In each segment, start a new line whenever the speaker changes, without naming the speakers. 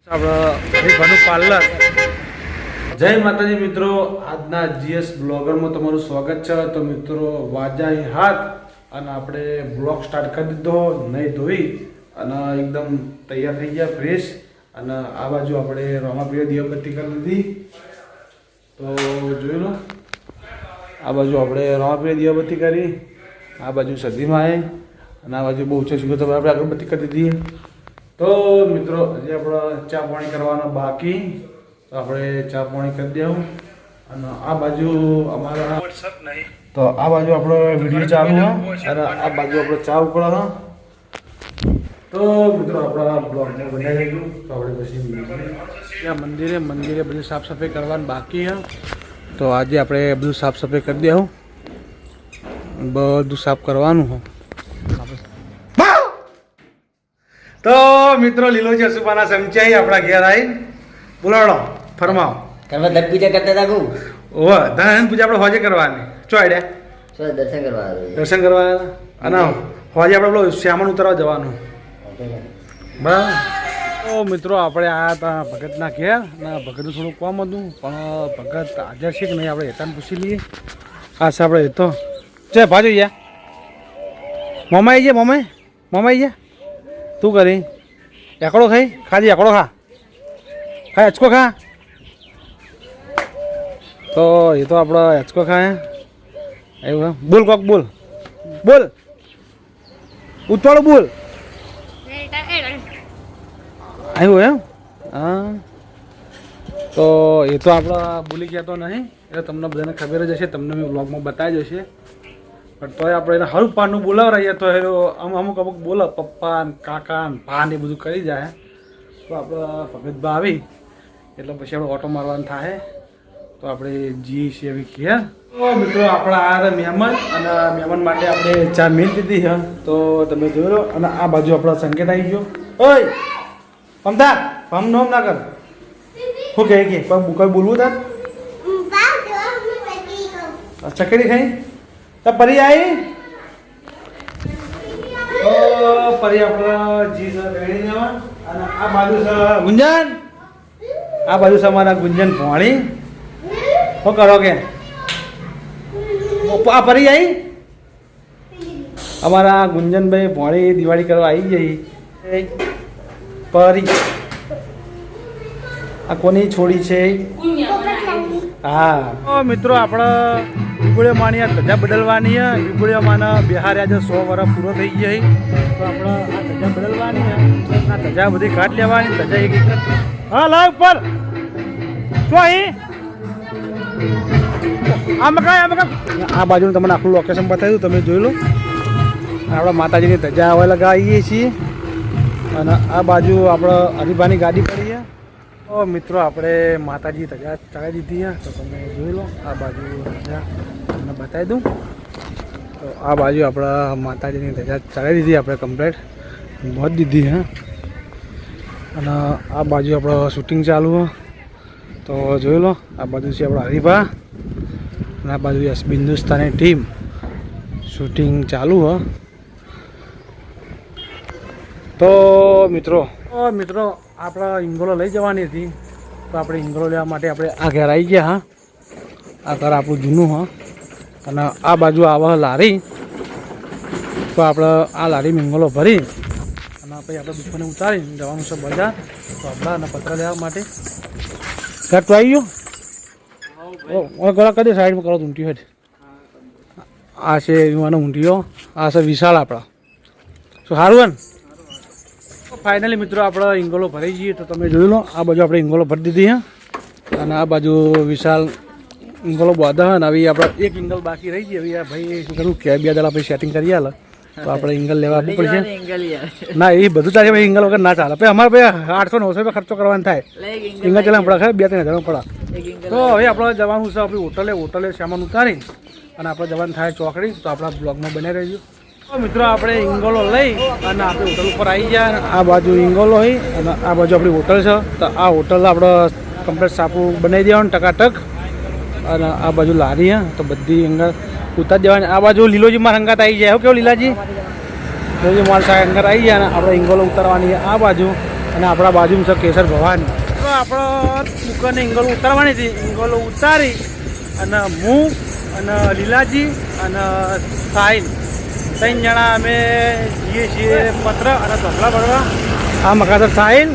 આપણા પાર્લર. જય માતાજી મિત્રો, આજના જીએસ બ્લોગરમાં તમારું સ્વાગત છે. તો મિત્રો વાજાઈ હાથ અને આપણે બ્લોગ સ્ટાર્ટ કરી દીધો, નહીં ધોઈ અને એકદમ તૈયાર થઈ ગયા ફ્રેશ. અને આ બાજુ આપણે રોમાપ્રિય દીવાબત્તી કરી લીધી. તો જોઈ લો, આ બાજુ આપણે રોમાપ્રિય દીવાબત્તી કરી, આ બાજુ સદીમાં આવે અને આ બાજુ બહુ છે શું તો આપણે અગરબત્તી કરી દીધી. તો મિત્રો હજી આપણે ચા પાણી કરવાનો બાકી, તો આપણે ચા પાણી કરી દેવું. અને આ બાજુ અમારા તો આ બાજુ આપણો વિડીયો ચાલુ હોય અને આ બાજુ આપણે ચા ઉકળો હા. તો મિત્રો આપણા બ્લોગને બનાવી ગયું. તો આપણે પછી ત્યાં મંદિરે બધું સાફ સફાઈ કરવાનું બાકી છે. તો આજે આપણે બધું સાફ સફાઈ કરી દેવું, બધું સાફ કરવાનું હોય. તો મિત્રો લીલો જસુપાના સમચાઈ આપણા ઘેર આવી બોલાડો ફરમાવો.
તમે દત્ત પૂજા કરતા હતા કુ?
ઓહ, ધન પૂજા આપણે હોજે કરવાની. ચો આઈડિયા?
સો દર્શન કરવા
દર્શન કરવા અને હોજે આપણે પેલો શ્યામણ ઉતરવા જવાનું. બરાબર. તો મિત્રો આપણે આવ્યા હતા ભગતના ઘેર અને ભગતનું થોડું કામ હતું, પણ ભગત હાજર છે કે નહીં આપણે હેતાને પૂછી લઈએ. ખાસ આપણે એ તો છે ભાજુ ગયા મોમાં આવી ગયા. મોમાં આવી ગયા. તું કરી એકડો ખાઈ ખાલી એકડો ખા અચકો ખા. તો એ તો આપણો અચકો ખાય એવું. બોલ કોક બોલ ઉતવાળો બોલ આવ્યું એમ. હા, તો એ તો આપણે બોલી ગયા તો નહીં, એટલે તમને બધાને ખબર જ હશે, તમને મેં બ્લોગમાં બતાવી જ હશે. પણ તોય આપણે એને હરું પાનું બોલાવરાઈએ તો એ અમુક બોલે પપ્પા ને કાકા ને ભા ને એ બધું કરી જાય. તો આપણે ભગતભા આવી એટલે પછી આપણે ઓટો મારવાનું થાય. તો આપણે જી છીએ એવી ઘેર. તો મિત્રો આપણા આ મહેમાન અને મહેમાન માટે આપણે ચા મેળ દીધી છે. તો તમે જોઈ લો. અને આ બાજુ આપણો સંકેત આવી ગયો. ઓય પમતા પમ નોમ ના કર. શું કહે કે કોઈ બોલવું તાર ચકડી ખાઈ તો પરી આવી. તો પરી આપણા જી ગણી દેવા. અને આ બાજુ છે ગુંજન. આ બાજુ છે અમારા ગુંજન ભોણી. શું કરો કે આ પરી આવી? અમારા ગુંજનભાઈ ભોણી દિવાળી કરવા આવી જઈ. પરી આ કોની છોડી છે? હા મિત્રો, આપણે વિગુળિયામાંની આ ધજા બદલવાની છે. વિગુળિયામાંના બિહાર આજે 100 વર્ષ પૂરો થઈ ગયા. તો આપણે આ ધજા બદલવાની છે. આ ધજા બધી કાઢ લેવાની. ધજા એક હા લાવ ઉપર શું અહીં આ બાજુ તમને આખું લોકેશન બતાવ્યું, તમે જોઈ લો. આપણે માતાજીની ધજા હવે લગાવીએ છીએ. અને આ બાજુ આપણે હરિભાની ગાડી પડી છે. તો મિત્રો આપણે માતાજી ધજા ચડાવી દીધી છે. તો તમે જોઈ લો. આ બાજુ ધજા તમને બતાવી દઉં. તો આ બાજુ આપણા માતાજીની ધજા ચડાવી દીધી આપણે કમ્પ્લીટ મોજ દીધી છે. અને આ બાજુ આપણો શૂટિંગ ચાલુ છે. તો જોઈ લો. આ બાજુ છે આપણો હરિભા અને આ બાજુ યસ હિન્દુસ્તાની ટીમ શૂટિંગ ચાલુ છે. તો મિત્રો આપણે હિંગોલો લઈ જવાની હતી. તો આપણે હિંગોલો લેવા માટે આપણે આ ઘેર આવી ગયા. હા, આ ઘર આપણું જૂનું હા. અને આ બાજુ આવે લારી. તો આપણે આ લારીમાં હિંગોલો ભરી અને પછી આપણે દુકાને ઉતારી જવાનું છે બજાર. તો આપણા અને પત્ર લેવા માટે ઘર તો આવી ગયો. ગળા કરી દે સાઈડમાં કરો ઊંટી હોય. આ છે એવાનો ઊંટીઓ. આ છે વિશાળ આપણા. શું સારું હોય ને? ફાઇનલી મિત્રો આપણે હિંગોલો ભરી જઈએ. તો તમે જોઈ લો. આ બાજુ આપણે હિંગોલો ભરી દીધી છે. અને આ બાજુ વિશાલ હિંગોલો બાંધા હોય ને આવી આપણે એક હિંગલ બાકી રહી ગઈ. હવે ભાઈ શું કરું કે 2 દાડા પછી સેટિંગ કરી આલે. તો આપણે હિંગલ લેવા આપવું પડશે. ના એ બધું ચાલે ભાઈ, હિંગલ વગર ના ચાલે. પછી અમારે ભાઈ 800-900 રૂપિયા ખર્ચો કરવાનો થાય. હિંગલ ચાલે આપણે ખરે 2-3 હજાર પડે. તો હવે આપણે જવાનું છે આપણી હોટલે સામાન ઉતારી અને આપણે જવાનું થાય ચોકડી. તો આપણા બ્લોગમાં બને રહેજો. મિત્રો આપણે હિંગોલો લઈ અને આપણે હોટલ ઉપર આવી ગયા. આ બાજુ હિંગોલો હોય અને આ બાજુ આપણી હોટલ છે. તો આ હોટલ આપણે કમ્પ્લીટ સાપું બનાવી દેવાનું ટકાટક. અને આ બાજુ લારી હા, તો બધી અંદર ઉતારી દેવાની. આ બાજુ લીલોજી માં હંગાત આવી જાય. કેવું લીલાજી? લીલોજી માલ સાહેબ અંદર આવી જાય અને આપણે હિંગોલો ઉતારવાની આ બાજુ. અને આપણા બાજુમાં છે કેસર ભવાની. તો આપણો દુકાને ઇંગલો ઉતારવાની હતી. ઇંગલો ઉતારી અને હું અને લીલાજી અને સાહિલ 3 જણા અમે જઈએ છીએ પત્ર અને ધોપલા ભરવા. આ મકાસર સાહિલ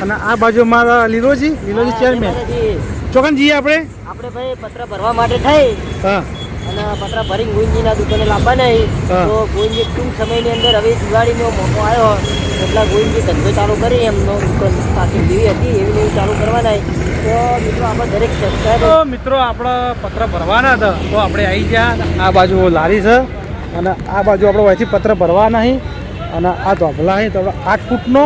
અને આ બાજુ મારા લીલોજી ચેરમેન. ચોકન જઈએ આપણે
ભાઈ પત્ર ભરવા માટે થઈ
હા
અને પત્ર ભરી ગોવિંદજીના દુકાને લાવવા નહીં
હા.
તો ગોવિંદજી ટૂંક સમયની અંદર હવે દિવાળીનો મોકો આવ્યો એટલા ગોવિંદજી ધંધો ચાલુ કરી એમનો દુકાન પાછી જેવી હતી એવી ને એવી ચાલુ કરવાના તો મિત્રો આપણે દરેક સબસ્ક્રાઈબર
તો મિત્રો આપણે પત્ર ભરવાના હતા તો આપણે આવી ગયા. આ બાજુ લારી છે અને આ બાજુ આપણે અહીંથી પત્ર ભરવાના અહીં અને આ ધોપલા અહીં તો 8 ફૂટનો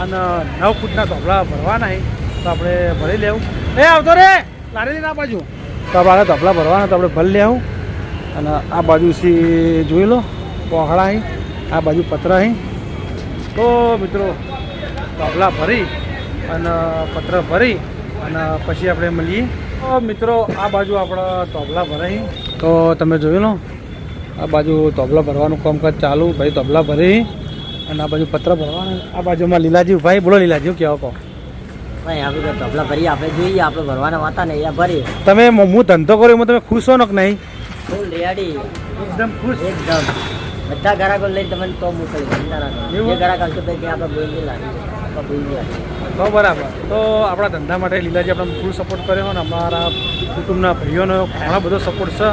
અને 9 ફૂટના ધોપલા ભરવાના અહીં તો આપણે ભરી લેવું. એ આવતો રે લારી લઈને આ બાજુ તો આપણે ધોપલા ભરવાના તો આપણે ભરી લેવું. અને આ બાજુથી જોઈ લો પોહળા અહીં, આ બાજુ પત્ર અહીં. તો મિત્રો ધોપલા ભરી અને પત્ર ભરી અને પછી આપણે મળીએ. તો મિત્રો આ બાજુ આપણા તબલા ભરાઈ તો તમે જોઈ લો આ બાજુ તબલા ભરવાનું કામકાજ ચાલુ. ભાઈ તબલા ભરી અને આ બાજુ પત્ર ભરવાના. આ બાજુમાં લીલાજી ભાઈ બોલો લીલાજી કહેવો કહો.
ભાઈ આપણે તો ધબલા ભરીએ આપણે જોઈએ આપણે ભરવાના વાતા ને અહીંયા ભરીએ.
તમે હું ધંધો કર્યો એમાં તમે ખુશ હો ને કે નહીં?
ફૂલ રેડી
એકદમ ખુશ.
એકદમ બધા ગ્રાહકો લઈને તમને તો મોકલી જે ગ્રાહક આવશે ભાઈ ત્યાં આપણે બોલી લાગી આપણે બોલી લાગી
તો બરાબર. તો આપણા ધંધા માટે લીલાજી આપણે ફૂલ સપોર્ટ કર્યો અને અમારા કુટુંબના ભાઈઓનો ઘણો બધો સપોર્ટ છે.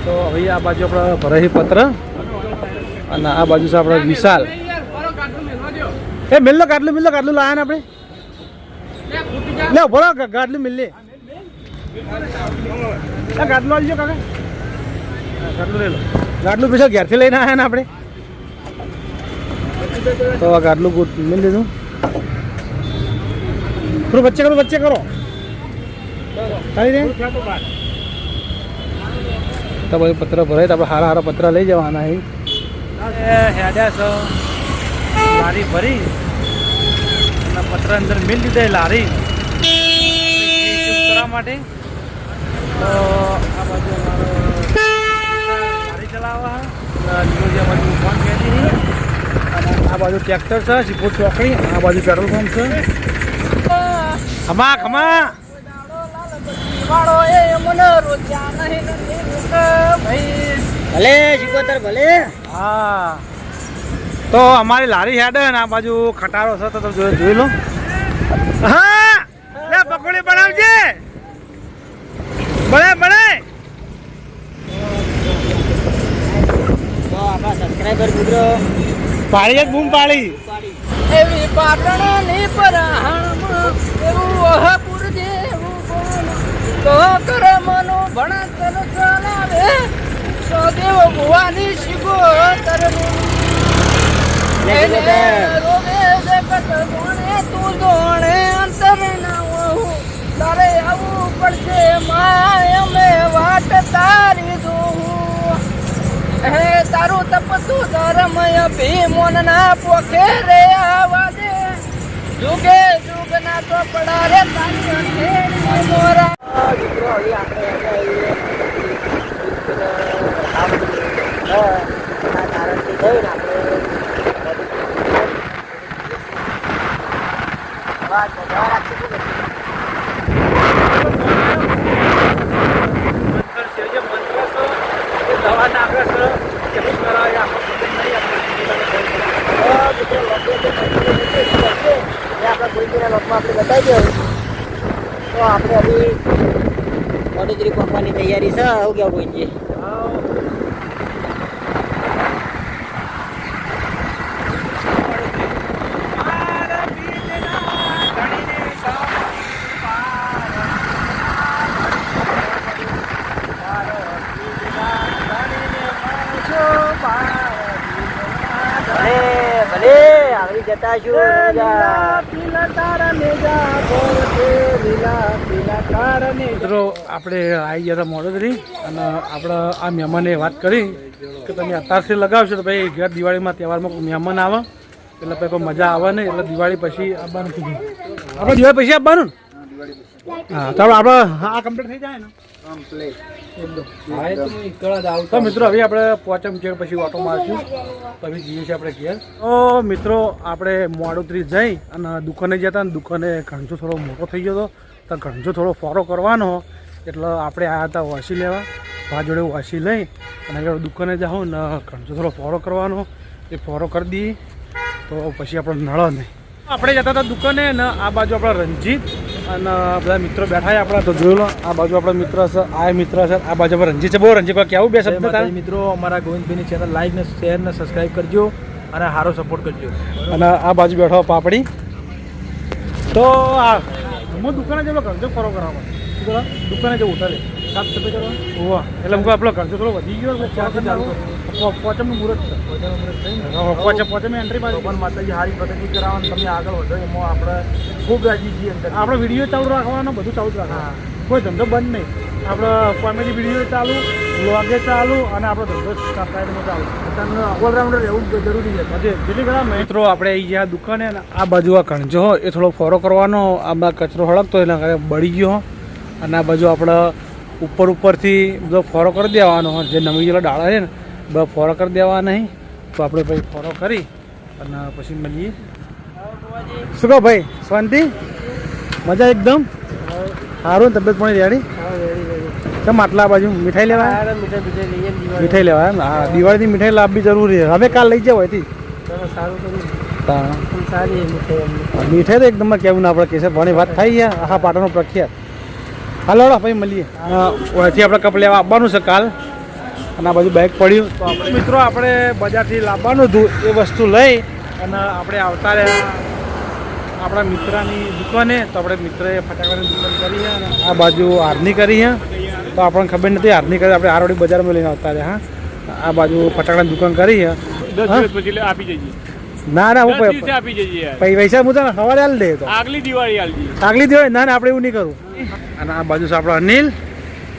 તો હવે આ બાજુ આપણે ભરાઈ પત્ર અને આ બાજુ છે આપણે વિશાલ. એ મિલ કાટલું લાયા ને આપણે લે ભરો ગાટલું મિલ લે ગાટલું આવજો કાકા ગાટલું લઈ લો. ગાટલું પૈસા ઘેરથી લઈને આવ્યા ને આપણે તો આ ગાટલું મિલ લીધું. થોડું વચ્ચે કરો ખાલી રે તો બધું પત્ર ભરાય તો આપણે હારા પત્ર લઈ જવાના અહીં. હેડ્યા છો લારી ભરી અને પત્ર અંદર મિલ દીધા લારી કરવા માટે. તો આ બાજુ અમારો લારી ચલાવવા લીલોજી આ બાજુ ફોન ખેંચી અને આ બાજુ ટ્રેક્ટર છે સિપોર ચોકડી. આ બાજુ પેટ્રોલ પંપ છે. ખમા
ભલે શિકોતર ભલે.
હા તો અમારી લારી હેડ ને આ બાજુ ખટારો છે તો તમે જોઈ લો. હા લે પકોડી બનાવજે બને
તો આપણા સબસ્ક્રાઈબર મિત્રો
પાડી જ બૂમ પાડી.
એવી પાટણની પરાહણમાં એવું વહાપુર જેવું તો કરમનું ભણતર ચલાવે સદેવ ભુવાની શિગોતરનું એને રોવે જગત ગોણે તું જોણે અંતર ના હું તારે આવવું પડશે માય અમે વાટ તારી જોઉં હે તારું તપતું ધર્મય ભીમોન ના પોખે રે આવાજે જુગે જુગ ના ચોપડા રે તારી અંધેરી મોરા
મિત્રો હવે આપણે તારણથી જઈને
દવા નાખે છે એવું કરાય
આપણા ગુરુજીના લોકમાં આપણે બતાવી દઉં તો આપણે હવે વડોદરી પહોંચવાની તૈયારી છે. આવું કેવું ગુરુજી? ભલે આવી જતા
મિત્રો આપણે આવી ગયા હતા મોડોદરી અને આપણે આ મહેમાને વાત કરી કે તમે અત્યારથી લગાવશો તો ભાઈ ઘર દિવાળીમાં તહેવારમાં કોઈ મહેમાન આવે એટલે ભાઈ કોઈ મજા આવે નહીં એટલે દિવાળી પછી આવવાનું કીધું. આપણે દિવાળી પછી આવવાનું ને? હા તો આપણે આ કમ્પ્લીટ થઈ જાય ને તો મિત્રો હવે આપણે પોચમ ચેડ પછી ઓટો મારશું પછી જઈએ છીએ આપણે ઘેર. તો મિત્રો આપણે મોડોતરી જઈ અને દુકાને ગયા હતા ને દુકાને ઘણજો થોડો મોટો થઈ ગયો હતો તો ઘણજો થોડો ફોરો કરવાનો એટલે આપણે આવ્યા હતા વાસી લેવા. ભા જોડે વાસી લઈ અને આગળ દુકાને જાઉં ને ઘણજો થોડો ફોરો કરવાનો એ ફોરો કરી દઈએ તો પછી આપણે નળો નહીં. આપણે જતા હતા દુકાને ને આ બાજુ આપણા રંજીત અને બધા મિત્રો બેઠા છે આપણા. તો જોઈ લો આ બાજુ આપણા મિત્ર છે આ મિત્ર છે આ બાજુ આપણે રંજીત છે. બહુ રંજીત કેવું બે શબ્દ તારે?
મિત્રો અમારા ગોવિંદભાઈની ચેનલ લાઈક ને શેર ને સબસ્ક્રાઈબ કરજો અને સારો સપોર્ટ કરજો.
અને આ બાજુ બેઠો પાપડી. તો આ હું દુકાને જેટલો ઘરજો ફરો કરાવવા દુકાને જવું ઉતારે સાત સફેદ કરવા હોવા એટલે હું આપણો ઘરજો થોડો વધી ગયો પોચમનું મુહૂર્ત છે. પોચમ એન્ટ્રી બાજુ
ભગવાન માતાજી હારી પ્રગતિ કરાવવાનું તમે આગળ વધો એમાં આપણે ખૂબ રાજી છીએ અંદર.
આપણે વિડીયો ચાલુ રાખવાનો બધું ચાલુ જ રાખવાનું કોઈ ધંધો બંધ નહીં. આપણે કોમેડી વિડીયો ચાલુ વ્લોગે ચાલુ અને આપણો ધંધો સાઈડમાં ચાલુ
તમને ઓલરાઉન્ડર રહેવું જરૂરી છે.
જેટલી બધા મિત્રો આપણે આવી ગયા દુકાને અને આ બાજુ આ કણજો એ થોડો ફોરો કરવાનો આમાં કચરો હળગતો એના કારણે બળી ગયો અને આ બાજુ આપણે ઉપરથી બધો ફોરો કરી દેવાનો જે નવી ગયેલા ડાળા છે ને બધા ફોરો કરી દેવા નહીં તો આપણે પછી ફોરો કરી અને પછી મળીએ. શું કહો ભાઈ શાંતિ મજા એકદમ સારું તબિયત પણ રેડી કેમ આટલા બાજુ મીઠાઈ લેવા મીઠાઈ લેવા એમ હા દિવાળીની મીઠાઈ લાવવી જરૂરી છે. હવે કાલ લઈ જાવ અહીંથી મીઠાઈ તો એકદમ કેવું ના આપણે કેસે ભણી વાત થઈ ગયા આખા પાટણનો પ્રખ્યાત. હાલો પછી મળીએ. ઓથી આપણે કપ લેવા આવવાનું છે કાલ અને આ બાજુ બાઇક પડ્યું તો આપણે મિત્રો આપણે બજારથી લાવવાનું હતું એ વસ્તુ લઈ અને આપણે આવતા રહ્યા આપણા મિત્રની દુકાને. તો આપણે મિત્રએ ફટાકડાની દુકાન કરી અને આ બાજુ હારની કરી તો આપણને ખબર નથી હારની કરી આપણે હારોડી બજારમાં લઈને આવતા રહ્યા. હા આ બાજુ ફટાકડાની દુકાન કરી
10 દિવસ પછી આપી જઈએ.
ના ના હું
આપી જઈએ
પૈસા હું તને સવારે હાલ દે તો
આગલી દિવાળી આલજી.
આગલી દિવાળી ના ના આપણે એવું નહીં કરું. અને આ બાજુ છે આપણો અનિલ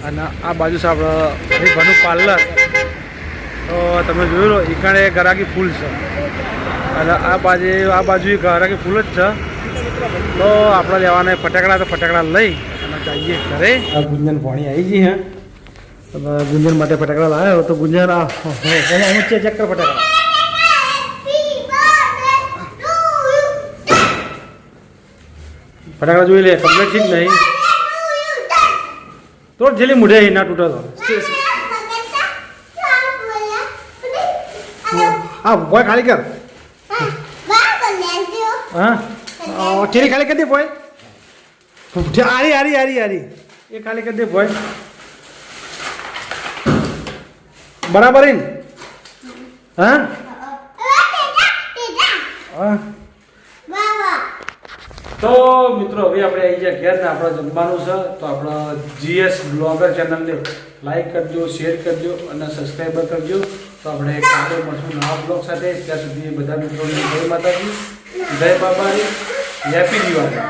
અને આ બાજુ છે આપણો હરીભાનું પાર્લર. તો તમે જોયું લો એકાણે ગરાકી ફૂલ છે અને આ બાજુ ગરાકી ફૂલ જ છે. તો આપણે લેવાના ફટાકડા તો ફટાકડા લઈ અને જઈએ ઘરે. આ ગુંજન પાણી આવી ગઈ હે ગુંજન માટે ફટાકડા લાવ્યો તો ગુંજન હું ચેક કર ફટાકડા ફટાકડા જોઈ લે કમ્પ્લેટ જ નહીં તો જેલી મુઢે ના તૂટે તો હા બોય ખાલી કર હા ઠેરી ખાલી કરી દે બોય આરી આરી આરી આરી એ ખાલી કરી દે બોય બરાબર ને હા હા તો મિત્રો હવે આપણે આવી ગયા ઘેર ને આપણે જમવાનું છે તો આપણા GS બ્લોગર ચેનલને લાઈક કરજો શેર કરજો અને સબસ્ક્રાઈબર કરજો. તો આપણે કાલે મળશું નવા બ્લોગ સાથે. ત્યાં સુધી બધા મિત્રોને જય માતાજી જય બાબાજી હેપી દિવાળી.